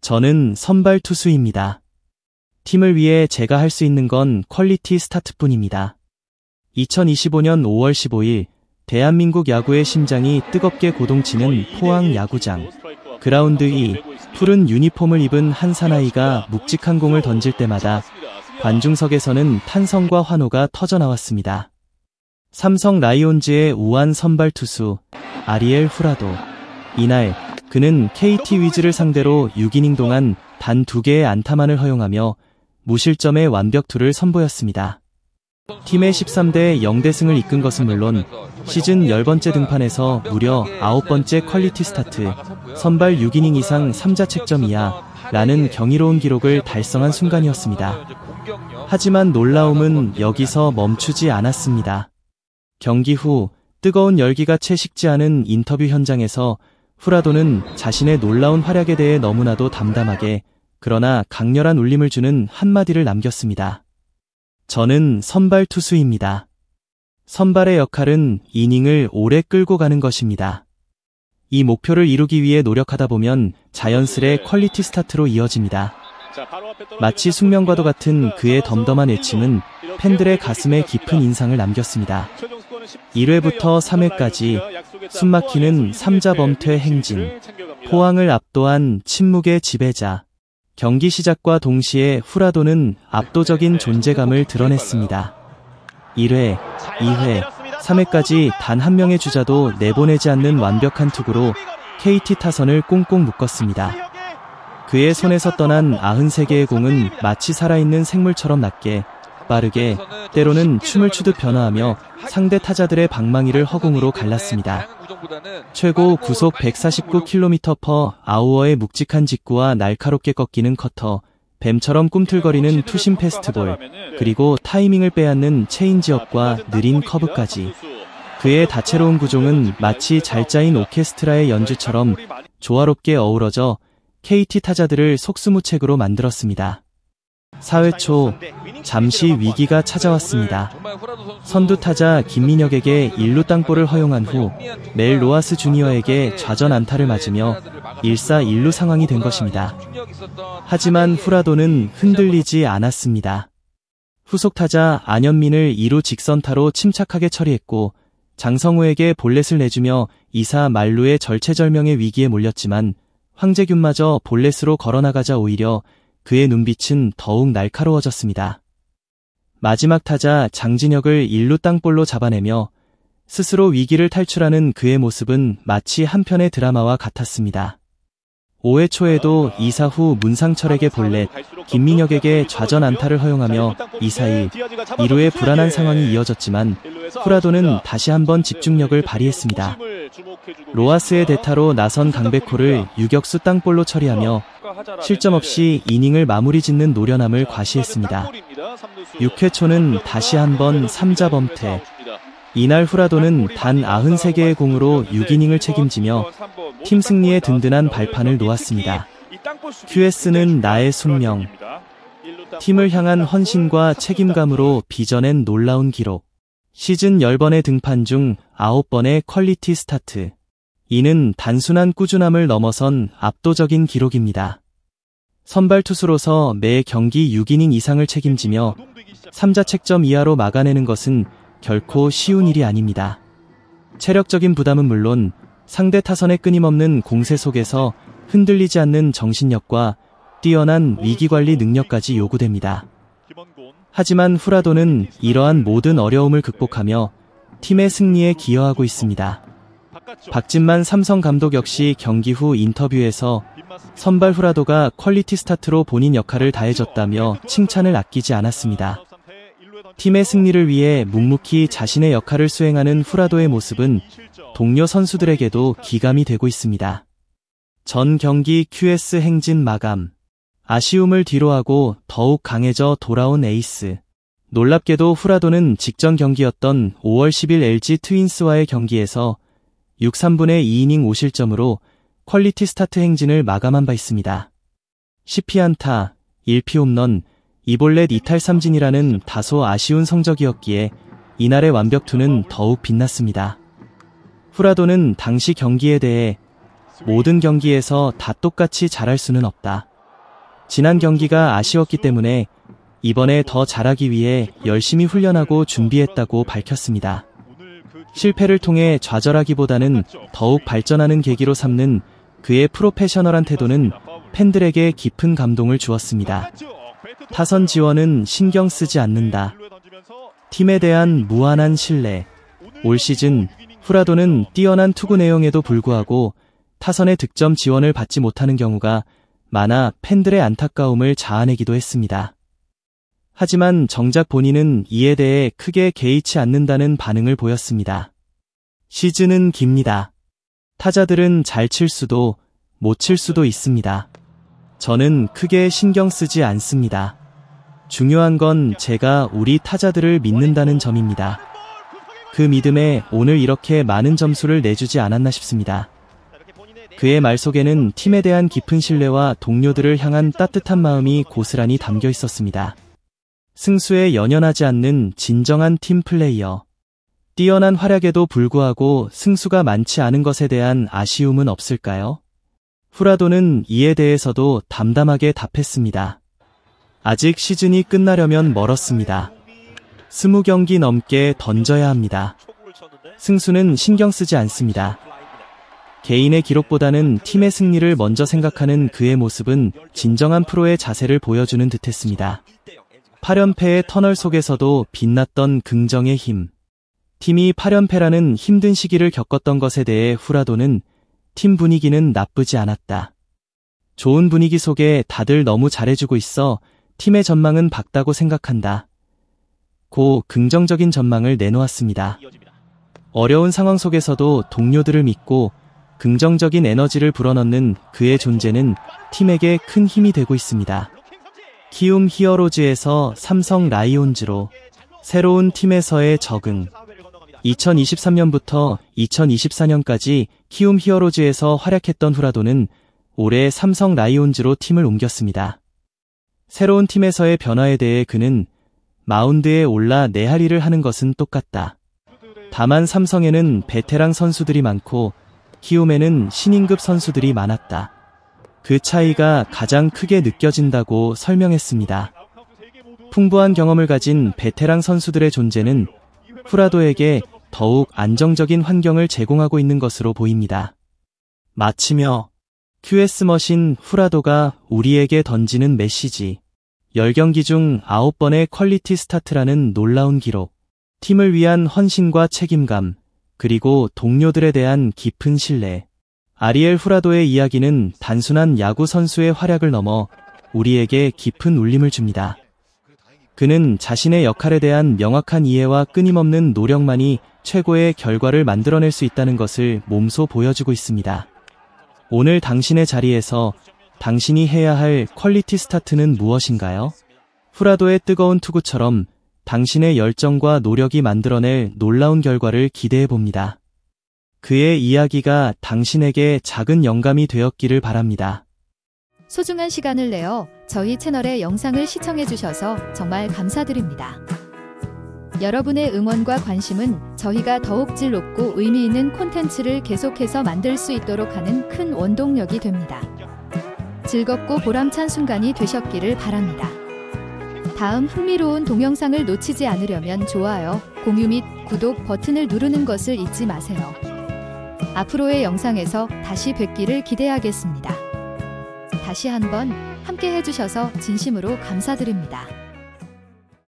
저는 선발 투수입니다. 팀을 위해 제가 할 수 있는 건 퀄리티 스타트뿐입니다. 2025년 5월 15일 대한민국 야구의 심장이 뜨겁게 고동치는 포항 야구장. 그라운드 위 푸른 유니폼을 입은 한 사나이가 묵직한 공을 던질 때마다 관중석에서는 탄성과 환호가 터져나왔습니다. 삼성 라이온즈의 우완 선발 투수 아리엘 후라도. 이날 그는 KT 위즈를 상대로 6이닝 동안 단 2개의 안타만을 허용하며 무실점의 완벽투를 선보였습니다. 팀의 13대 0대승을 이끈 것은 물론 시즌 10번째 등판에서 무려 9번째 퀄리티 스타트, 선발 6이닝 이상 3자책점 이하라는 경이로운 기록을 달성한 순간이었습니다. 하지만 놀라움은 여기서 멈추지 않았습니다. 경기 후 뜨거운 열기가 채 식지 않은 인터뷰 현장에서 후라도는 자신의 놀라운 활약에 대해 너무나도 담담하게 그러나 강렬한 울림을 주는 한마디를 남겼습니다. 저는 선발 투수입니다. 선발의 역할은 이닝을 오래 끌고 가는 것입니다. 이 목표를 이루기 위해 노력하다 보면 자연스레 퀄리티 스타트로 이어집니다. 마치 숙명과도 같은 그의 덤덤한 외침은 팬들의 가슴에 깊은 인상을 남겼습니다. 1회부터 3회까지 숨막히는 3자 범퇴 행진, 포항을 압도한 침묵의 지배자. 경기 시작과 동시에 후라도는 압도적인 존재감을 드러냈습니다. 1회, 2회, 3회까지 단 한 명의 주자도 내보내지 않는 완벽한 투구로 KT 타선을 꽁꽁 묶었습니다. 그의 손에서 떠난 93개의 공은 마치 살아있는 생물처럼 낮게, 빠르게, 때로는 춤을 추듯 변화하며 상대 타자들의 방망이를 허공으로 갈랐습니다. 최고 구속 149km/h의 묵직한 직구와 날카롭게 꺾이는 커터, 뱀처럼 꿈틀거리는 투심 패스트볼, 그리고 타이밍을 빼앗는 체인지업과 느린 커브까지. 그의 다채로운 구종은 마치 잘 짜인 오케스트라의 연주처럼 조화롭게 어우러져 KT 타자들을 속수무책으로 만들었습니다. 4회 초 잠시 위기가 찾아왔습니다. 선두 타자 김민혁에게 1루 땅볼을 허용한 후 멜 로하스 주니어에게 좌전 안타를 맞으며 1사 1루 상황이 된 것입니다. 하지만 후라도는 흔들리지 않았습니다. 후속 타자 안현민을 2루 직선타로 침착하게 처리했고 장성우에게 볼넷을 내주며 2사 만루의 절체절명의 위기에 몰렸지만 황재균마저 볼넷으로 걸어나가자 오히려 그의 눈빛은 더욱 날카로워졌습니다. 마지막 타자 장진혁을 1루 땅볼로 잡아내며 스스로 위기를 탈출하는 그의 모습은 마치 한편의 드라마와 같았습니다. 5회 초에도 2사 후 문상철에게 볼넷, 김민혁에게 좌전 안타를 허용하며 2사 2루의 불안한 상황이 이어졌지만 후라도는 다시 한번 집중력을 발휘했습니다. 로하스의 대타로 나선 강백호를 유격수 땅볼로 처리하며 실점 없이 이닝을 마무리 짓는 노련함을 과시했습니다. 6회 초는 다시 한번 3자 범퇴. 이날 후라도는 단 93개의 공으로 6이닝을 책임지며 팀 승리에 든든한 발판을 놓았습니다. QS는 나의 숙명. 팀을 향한 헌신과 책임감으로 빚어낸 놀라운 기록. 시즌 10번의 등판 중 9번의 퀄리티 스타트. 이는 단순한 꾸준함을 넘어선 압도적인 기록입니다. 선발 투수로서 매 경기 6이닝 이상을 책임지며 3자책점 이하로 막아내는 것은 결코 쉬운 일이 아닙니다. 체력적인 부담은 물론 상대 타선의 끊임없는 공세 속에서 흔들리지 않는 정신력과 뛰어난 위기관리 능력까지 요구됩니다. 하지만 후라도는 이러한 모든 어려움을 극복하며 팀의 승리에 기여하고 있습니다. 박진만 삼성 감독 역시 경기 후 인터뷰에서 선발 후라도가 퀄리티 스타트로 본인 역할을 다해줬다며 칭찬을 아끼지 않았습니다. 팀의 승리를 위해 묵묵히 자신의 역할을 수행하는 후라도의 모습은 동료 선수들에게도 기감이 되고 있습니다. 전 경기 QS 행진 마감. 아쉬움을 뒤로하고 더욱 강해져 돌아온 에이스. 놀랍게도 후라도는 직전 경기였던 5월 10일 LG 트윈스와의 경기에서 6, 3분의 2이닝 5실점으로 퀄리티 스타트 행진을 마감한 바 있습니다. 10피안타, 1피 홈런, 2볼넷 2탈 3진이라는 다소 아쉬운 성적이었기에 이날의 완벽투는 더욱 빛났습니다. 후라도는 당시 경기에 대해 모든 경기에서 다 똑같이 잘할 수는 없다. 지난 경기가 아쉬웠기 때문에 이번에 더 잘하기 위해 열심히 훈련하고 준비했다고 밝혔습니다. 실패를 통해 좌절하기보다는 더욱 발전하는 계기로 삼는 그의 프로페셔널한 태도는 팬들에게 깊은 감동을 주었습니다. 타선 지원은 신경 쓰지 않는다. 팀에 대한 무한한 신뢰. 올 시즌 후라도는 뛰어난 투구 내용에도 불구하고 타선의 득점 지원을 받지 못하는 경우가 많아 팬들의 안타까움을 자아내기도 했습니다. 하지만 정작 본인은 이에 대해 크게 개의치 않는다는 반응을 보였습니다. 시즌은 깁니다. 타자들은 잘 칠 수도 못 칠 수도 있습니다. 저는 크게 신경 쓰지 않습니다. 중요한 건 제가 우리 타자들을 믿는다는 점입니다. 그 믿음에 오늘 이렇게 많은 점수를 내주지 않았나 싶습니다. 그의 말 속에는 팀에 대한 깊은 신뢰와 동료들을 향한 따뜻한 마음이 고스란히 담겨 있었습니다. 승수에 연연하지 않는 진정한 팀 플레이어. 뛰어난 활약에도 불구하고 승수가 많지 않은 것에 대한 아쉬움은 없을까요? 후라도는 이에 대해서도 담담하게 답했습니다. 아직 시즌이 끝나려면 멀었습니다. 20경기 넘게 던져야 합니다. 승수는 신경 쓰지 않습니다. 개인의 기록보다는 팀의 승리를 먼저 생각하는 그의 모습은 진정한 프로의 자세를 보여주는 듯했습니다. 8연패의 터널 속에서도 빛났던 긍정의 힘. 팀이 8연패라는 힘든 시기를 겪었던 것에 대해 후라도는 팀 분위기는 나쁘지 않았다. 좋은 분위기 속에 다들 너무 잘해주고 있어 팀의 전망은 밝다고 생각한다. 고 긍정적인 전망을 내놓았습니다. 어려운 상황 속에서도 동료들을 믿고 긍정적인 에너지를 불어넣는 그의 존재는 팀에게 큰 힘이 되고 있습니다. 키움 히어로즈에서 삼성 라이온즈로 새로운 팀에서의 적응. 2023년부터 2024년까지 키움 히어로즈에서 활약했던 후라도는 올해 삼성 라이온즈로 팀을 옮겼습니다. 새로운 팀에서의 변화에 대해 그는 마운드에 올라 내 할 일을 하는 것은 똑같다. 다만 삼성에는 베테랑 선수들이 많고 키움에는 신인급 선수들이 많았다. 그 차이가 가장 크게 느껴진다고 설명했습니다. 풍부한 경험을 가진 베테랑 선수들의 존재는 후라도에게 더욱 안정적인 환경을 제공하고 있는 것으로 보입니다. 마치며 QS 머신 후라도가 우리에게 던지는 메시지. 10경기 중 9번의 퀄리티 스타트라는 놀라운 기록. 팀을 위한 헌신과 책임감, 그리고 동료들에 대한 깊은 신뢰. 아리엘 후라도의 이야기는 단순한 야구 선수의 활약을 넘어 우리에게 깊은 울림을 줍니다. 그는 자신의 역할에 대한 명확한 이해와 끊임없는 노력만이 최고의 결과를 만들어낼 수 있다는 것을 몸소 보여주고 있습니다. 오늘 당신의 자리에서 당신이 해야 할 퀄리티 스타트는 무엇인가요? 후라도의 뜨거운 투구처럼 당신의 열정과 노력이 만들어낼 놀라운 결과를 기대해봅니다. 그의 이야기가 당신에게 작은 영감이 되었기를 바랍니다. 소중한 시간을 내어 저희 채널의 영상을 시청해주셔서 정말 감사드립니다. 여러분의 응원과 관심은 저희가 더욱 질 높고 의미 있는 콘텐츠를 계속해서 만들 수 있도록 하는 큰 원동력이 됩니다. 즐겁고 보람찬 순간이 되셨기를 바랍니다. 다음 흥미로운 동영상을 놓치지 않으려면 좋아요, 공유 및 구독 버튼을 누르는 것을 잊지 마세요. 앞으로의 영상에서 다시 뵙기를 기대하겠습니다. 다시 한번 함께 해주셔서 진심으로 감사드립니다.